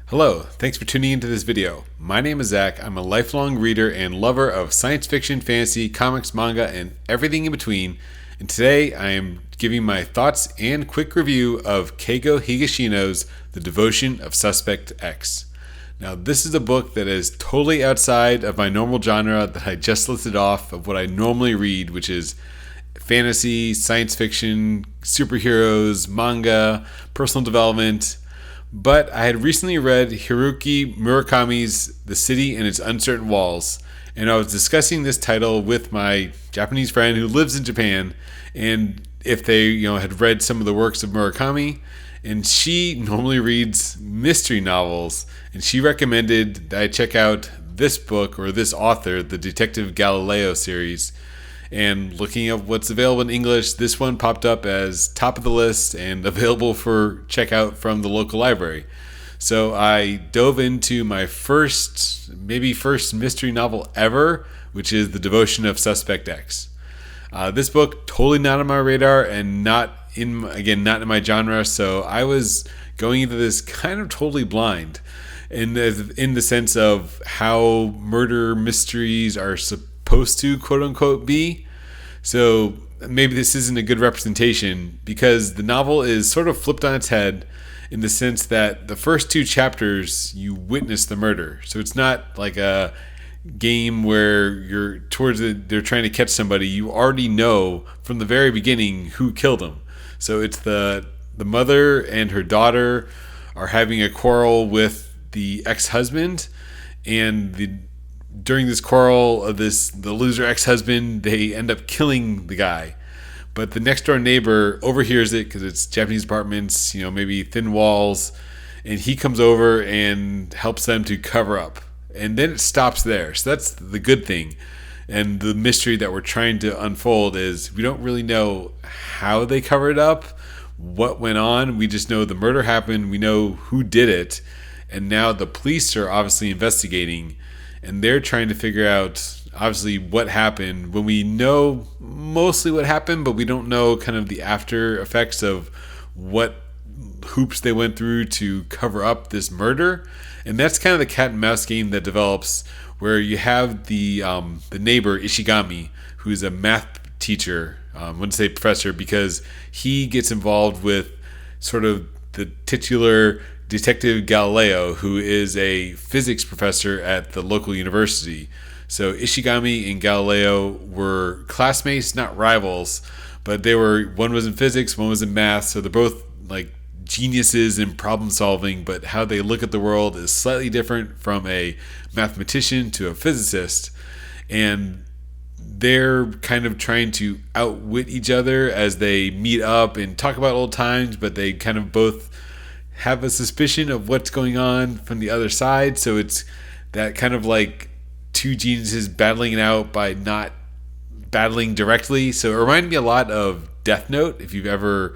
Hello, thanks for tuning into this video. My name is Zach. I'm a lifelong reader and lover of science fiction, fantasy, comics, manga, and everything in between. And today I am giving my thoughts and quick review of Keigo Higashino's The Devotion of Suspect X. Now, this is a book that is totally outside of my normal genre that I just listed off of what I normally read, which is fantasy, science fiction, superheroes, manga, personal development. But I had recently read Haruki Murakami's The City and Its Uncertain Walls, and I was discussing this title with my Japanese friend who lives in Japan, and if they had read some of the works of Murakami, and she normally reads mystery novels, and she recommended that I check out this book or this author, the Detective Galileo Series. And looking at what's available in English, this one popped up as top of the list and available for checkout from the local library. So I dove into my first mystery novel ever, which is The Devotion of Suspect X. This book, totally not on my radar and not in my genre, so I was going into this kind of totally blind in the sense of how murder mysteries are supposed to quote unquote be. So maybe this isn't a good representation because the novel is sort of flipped on its head in the sense that the first two chapters you witness the murder. So it's not like a game where they're trying to catch somebody. You already know from the very beginning who killed them. So it's the mother and her daughter are having a quarrel with the ex-husband, and during this quarrel of the loser ex-husband, they end up killing the guy. But the next door neighbor overhears it because it's Japanese apartments, maybe thin walls, and he comes over and helps them to cover up. And then it stops there. So that's the good thing. And the mystery that we're trying to unfold is we don't really know how they covered up, what went on. We just know the murder happened. We know who did it. And now the police are obviously investigating. And they're trying to figure out, obviously, what happened when we know mostly what happened, but we don't know kind of the after effects of what hoops they went through to cover up this murder. And that's kind of the cat and mouse game that develops, where you have the neighbor, Ishigami, who's a math teacher. I wouldn't say professor because he gets involved with sort of the titular Detective Galileo, who is a physics professor at the local university. So Ishigami and Galileo were classmates, not rivals, but one was in physics, one was in math, so they're both like geniuses in problem solving, but how they look at the world is slightly different from a mathematician to a physicist. And they're kind of trying to outwit each other as they meet up and talk about old times, but they kind of both have a suspicion of what's going on from the other side. So it's that kind of like two geniuses battling it out by not battling directly. So it reminded me a lot of Death Note, if you've ever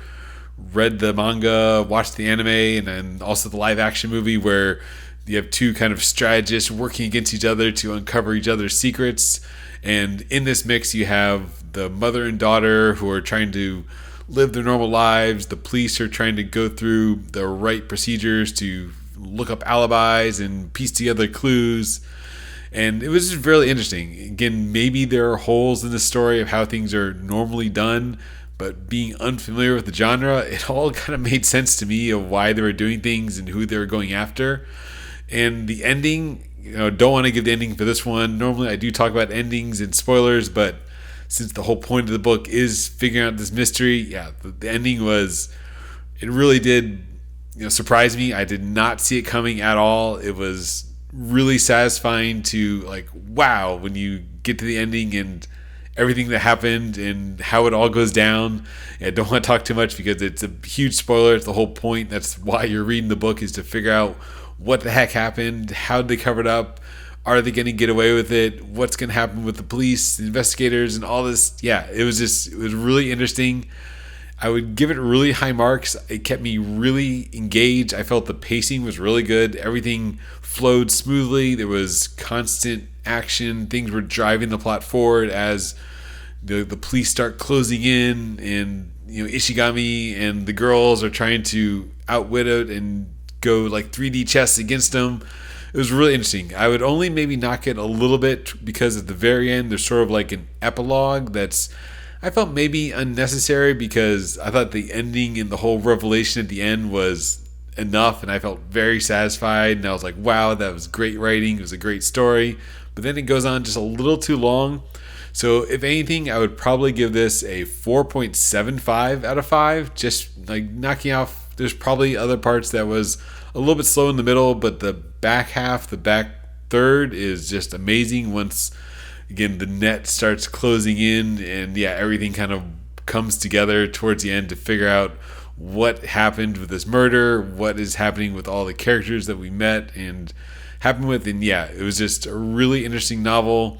read the manga, watched the anime, and then also the live action movie, where you have two kind of strategists working against each other to uncover each other's secrets. And in this mix, you have the mother and daughter who are trying to live their normal lives. The police are trying to go through the right procedures to look up alibis and piece together clues. And it was just really interesting. Again, maybe there are holes in the story of how things are normally done, but being unfamiliar with the genre, it all kind of made sense to me of why they were doing things and who they were going after. And the ending, don't want to give the ending for this one. Normally I do talk about endings and spoilers, but since the whole point of the book is figuring out this mystery, the ending it really did surprise me. I did not see it coming at all. It was really satisfying to wow, when you get to the ending and everything that happened and how it all goes down. I don't want to talk too much because it's a huge spoiler. It's the whole point. That's why you're reading the book, is to figure out what the heck happened, how did they cover it up, are they going to get away with it, what's going to happen with the police, the investigators, and all this. It was really interesting. I would give it really high marks. It kept me really engaged. I felt the pacing was really good. Everything flowed smoothly. There was constant action. Things were driving the plot forward as the police start closing in, and Ishigami and the girls are trying to outwit it and go like 3D chess against him. It was really interesting. I would only maybe knock it a little bit because at the very end there's sort of like an epilogue that's I felt maybe unnecessary because I thought the ending and the whole revelation at the end was enough, and I felt very satisfied, and I was like, wow, that was great writing. It was a great story. But then it goes on just a little too long. So if anything, I would probably give this a 4.75 out of 5, just like knocking off. There's probably other parts that was a little bit slow in the middle, but the back half, the back third is just amazing once, again, the net starts closing in and everything kind of comes together towards the end to figure out what happened with this murder, what is happening with all the characters that we met and happened with. And it was just a really interesting novel.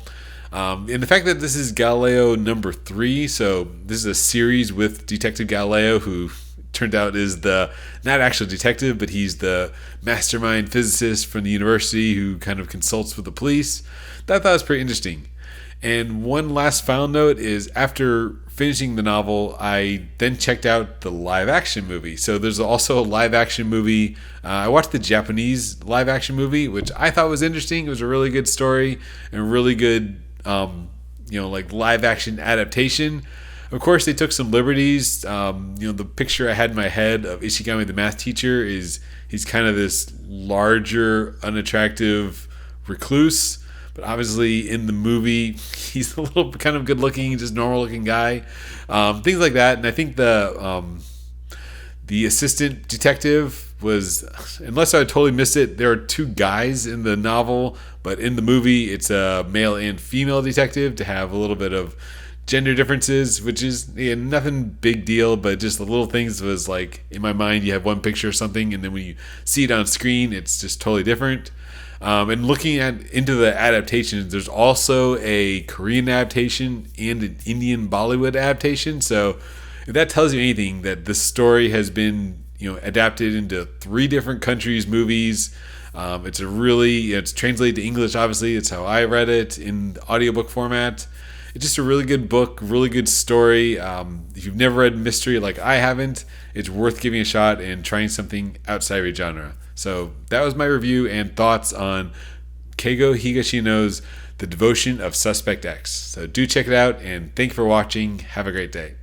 And the fact that this is Galileo number 3, so this is a series with Detective Galileo, who turned out is the not actual detective, but he's the mastermind physicist from the university who kind of consults with the police. That I thought was pretty interesting. And one last final note is after finishing the novel, I then checked out the live action movie. So there's also a live action movie. I watched the Japanese live action movie, which I thought was interesting. It was a really good story and really good, like live action adaptation. Of course, they took some liberties. The picture I had in my head of Ishigami, the math teacher, is he's kind of this larger, unattractive recluse. But obviously in the movie, he's a little kind of good looking, just normal looking guy. Things like that. And I think the assistant detective was, unless I totally missed it, there are 2 guys in the novel. But in the movie, it's a male and female detective to have a little bit of gender differences, which is nothing big deal, but just the little things was like, in my mind, you have one picture or something, and then when you see it on screen, it's just totally different. And looking into the adaptations, there's also a Korean adaptation and an Indian Bollywood adaptation. So if that tells you anything, that the story has been adapted into 3 different countries' movies. It's translated to English, obviously. It's how I read it in audiobook format. It's just a really good book, really good story. If you've never read mystery like I haven't, it's worth giving a shot and trying something outside of your genre. So that was my review and thoughts on Keigo Higashino's The Devotion of Suspect X. So do check it out, and thank you for watching. Have a great day.